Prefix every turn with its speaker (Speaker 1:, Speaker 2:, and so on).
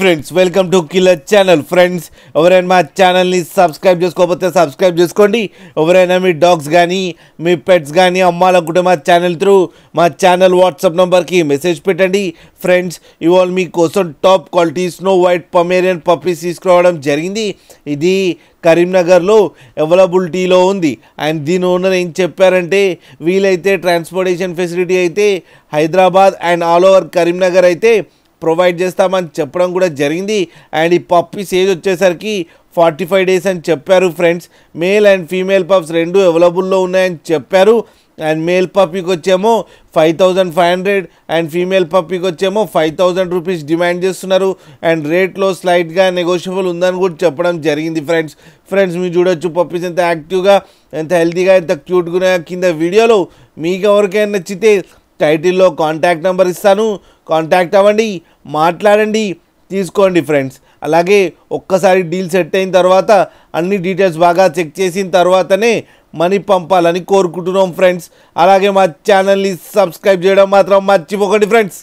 Speaker 1: Friends welcome to killer channel. Friends ఎవరైనా మా ఛానల్ని సబ్స్క్రైబ్ చేసుకోకపోతే సబ్స్క్రైబ్ చేసుకోండి. ఎవరైనా మీ డాగ్స్ కానీ మీ పెట్స్ కానీ అమ్మాలనుకుంటే మా ఛానల్ త్రూ మా ఛానల్ వాట్సాప్ నెంబర్కి మెసేజ్ పెట్టండి. ఫ్రెండ్స్ ఇవాళ మీకోసం top quality snow white Pomeranian puppies తీసుకురావడం జరిగింది. ఇది కరీంనగర్లో అవైలబిలిటీలో ఉంది. అండ్ దీని ఓనర్ ఏం చెప్పారంటే వీలైతే ట్రాన్స్పోర్టేషన్ ఫెసిలిటీ అయితే Hyderabad and all over Karimnagar అయితే ప్రొవైడ్ చేస్తామని చెప్పడం కూడా జరిగింది. అండ్ ఈ పప్పీస్ ఏజ్ వచ్చేసరికి 45 డేస్ అని చెప్పారు. Friends male and female pups రెండు అవైలబుల్లో ఉన్నాయని చెప్పారు. అండ్ మేల్ పప్పీకి వచ్చేమో 5500 అండ్ ఫీమేల్ పప్పీకి వచ్చేమో 5000 రూపీస్ డిమాండ్ చేస్తున్నారు. అండ్ రేట్లో స్లైట్గా నెగోషియబుల్ ఉందని కూడా చెప్పడం జరిగింది. ఫ్రెండ్స్ మీరు చూడొచ్చు పప్పీస్ ఎంత యాక్టివ్గా, ఎంత హెల్తీగా, ఎంత క్యూట్గా కింద వీడియోలో. మీకు ఎవరికైనా నచ్చితే టైటిల్లో కాంటాక్ట్ నెంబర్ ఇస్తాను, కాంటాక్ట్ అవ్వండి, మాట్లాడండి, తీసుకోండి. ఫ్రెండ్స్ అలాగే ఒక్కసారి డీల్ సెట్ అయిన తర్వాత అన్ని డీటెయిల్స్ బాగా చెక్ చేసిన తర్వాతనే మనీ పంపాలని కోరుకుంటున్నాం. ఫ్రెండ్స్ అలాగే మా ఛానల్ని సబ్స్క్రైబ్ చేయడం మాత్రం మర్చిపోకండి. ఫ్రెండ్స్